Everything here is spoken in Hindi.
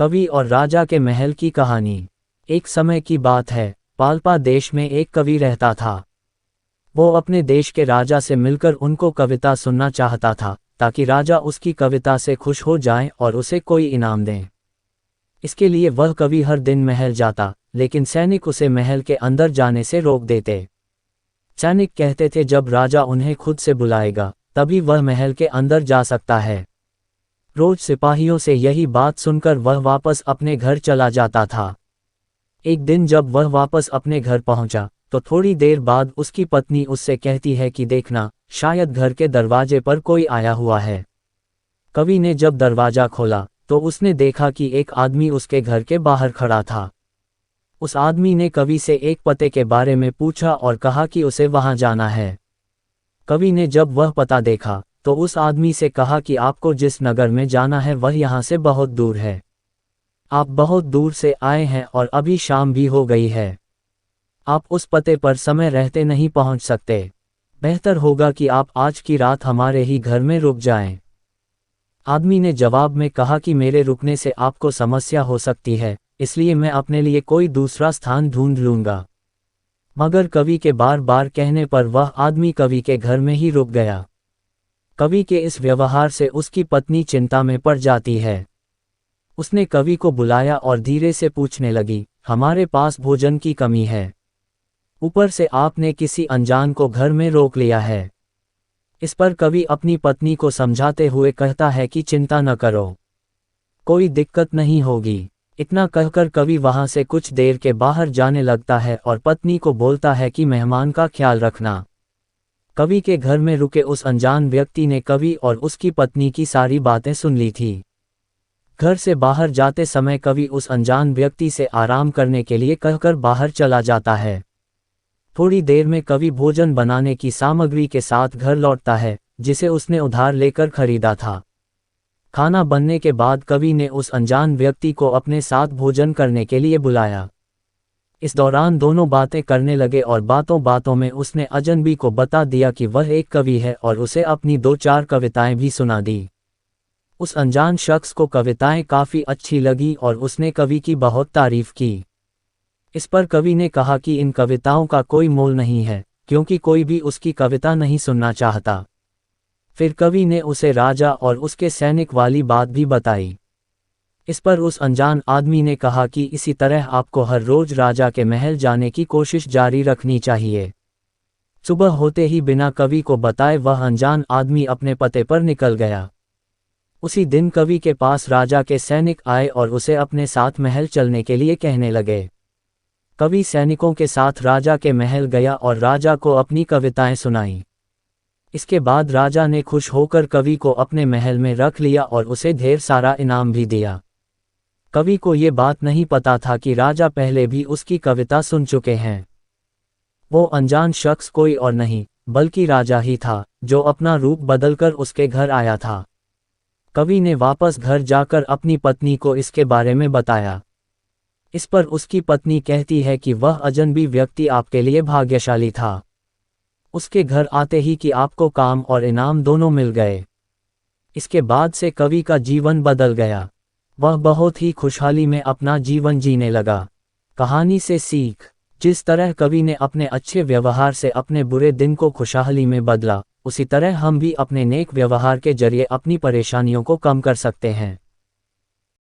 कवि और राजा के महल की कहानी। एक समय की बात है, पाल्पा देश में एक कवि रहता था। वो अपने देश के राजा से मिलकर उनको कविता सुनना चाहता था, ताकि राजा उसकी कविता से खुश हो जाएं और उसे कोई इनाम दें। इसके लिए वह कवि हर दिन महल जाता, लेकिन सैनिक उसे महल के अंदर जाने से रोक देते। सैनिक कहते थे जब राजा उन्हें खुद से बुलाएगा, तभी वह महल के अंदर जा सकता है। रोज सिपाहियों से यही बात सुनकर वह वापस अपने घर चला जाता था। एक दिन जब वह वापस अपने घर पहुंचा, तो थोड़ी देर बाद उसकी पत्नी उससे कहती है कि देखना, शायद घर के दरवाजे पर कोई आया हुआ है। कवि ने जब दरवाजा खोला, तो उसने देखा कि एक आदमी उसके घर के बाहर खड़ा था। उस आदमी ने कवि से एक पते के बारे में पूछा और कहा कि उसे वहां जाना है। कवि ने जब वह पता देखा, तो उस आदमी से कहा कि आपको जिस नगर में जाना है वह यहाँ से बहुत दूर है। आप बहुत दूर से आए हैं और अभी शाम भी हो गई है। आप उस पते पर समय रहते नहीं पहुंच सकते। बेहतर होगा कि आप आज की रात हमारे ही घर में रुक जाएं। आदमी ने जवाब में कहा कि मेरे रुकने से आपको समस्या हो सकती है, इसलिए मैं अपने लिए कोई दूसरा स्थान ढूंढ लूंगा। मगर कवि के बार बार कहने पर वह आदमी कवि के घर में ही रुक गया। कवि के इस व्यवहार से उसकी पत्नी चिंता में पड़ जाती है। उसने कवि को बुलाया और धीरे से पूछने लगी, हमारे पास भोजन की कमी है। ऊपर से आपने किसी अनजान को घर में रोक लिया है। इस पर कवि अपनी पत्नी को समझाते हुए कहता है कि चिंता न करो, कोई दिक्कत नहीं होगी। इतना कहकर कवि वहां से कुछ देर के बाहर जाने लगता है और पत्नी को बोलता है कि मेहमान का ख्याल रखना। कवि के घर में रुके उस अनजान व्यक्ति ने कवि और उसकी पत्नी की सारी बातें सुन ली थी। घर से बाहर जाते समय कवि उस अनजान व्यक्ति से आराम करने के लिए कहकर बाहर चला जाता है। थोड़ी देर में कवि भोजन बनाने की सामग्री के साथ घर लौटता है, जिसे उसने उधार लेकर खरीदा था। खाना बनने के बाद कवि ने उस अनजान व्यक्ति को अपने साथ भोजन करने के लिए बुलाया। इस दौरान दोनों बातें करने लगे और बातों बातों में उसने अजनबी को बता दिया कि वह एक कवि है और उसे अपनी 2-4 कविताएं भी सुना दी। उस अनजान शख्स को कविताएं काफ़ी अच्छी लगी और उसने कवि की बहुत तारीफ की। इस पर कवि ने कहा कि इन कविताओं का कोई मोल नहीं है, क्योंकि कोई भी उसकी कविता नहीं सुनना चाहता। फिर कवि ने उसे राजा और उसके सैनिक वाली बात भी बताई। इस पर उस अनजान आदमी ने कहा कि इसी तरह आपको हर रोज राजा के महल जाने की कोशिश जारी रखनी चाहिए। सुबह होते ही बिना कवि को बताए वह अनजान आदमी अपने पते पर निकल गया। उसी दिन कवि के पास राजा के सैनिक आए और उसे अपने साथ महल चलने के लिए कहने लगे। कवि सैनिकों के साथ राजा के महल गया और राजा को अपनी कविताएं सुनाई। इसके बाद राजा ने खुश होकर कवि को अपने महल में रख लिया और उसे ढेर सारा इनाम भी दिया। कवि को ये बात नहीं पता था कि राजा पहले भी उसकी कविता सुन चुके हैं। वो अनजान शख्स कोई और नहीं, बल्कि राजा ही था, जो अपना रूप बदलकर उसके घर आया था। कवि ने वापस घर जाकर अपनी पत्नी को इसके बारे में बताया। इस पर उसकी पत्नी कहती है कि वह अजनबी व्यक्ति आपके लिए भाग्यशाली था। उसके घर आते ही कि आपको काम और इनाम दोनों मिल गए। इसके बाद से कवि का जीवन बदल गया। वह बहुत ही खुशहाली में अपना जीवन जीने लगा। कहानी से सीख। जिस तरह कवि ने अपने अच्छे व्यवहार से अपने बुरे दिन को खुशहाली में बदला, उसी तरह हम भी अपने नेक व्यवहार के जरिए अपनी परेशानियों को कम कर सकते हैं।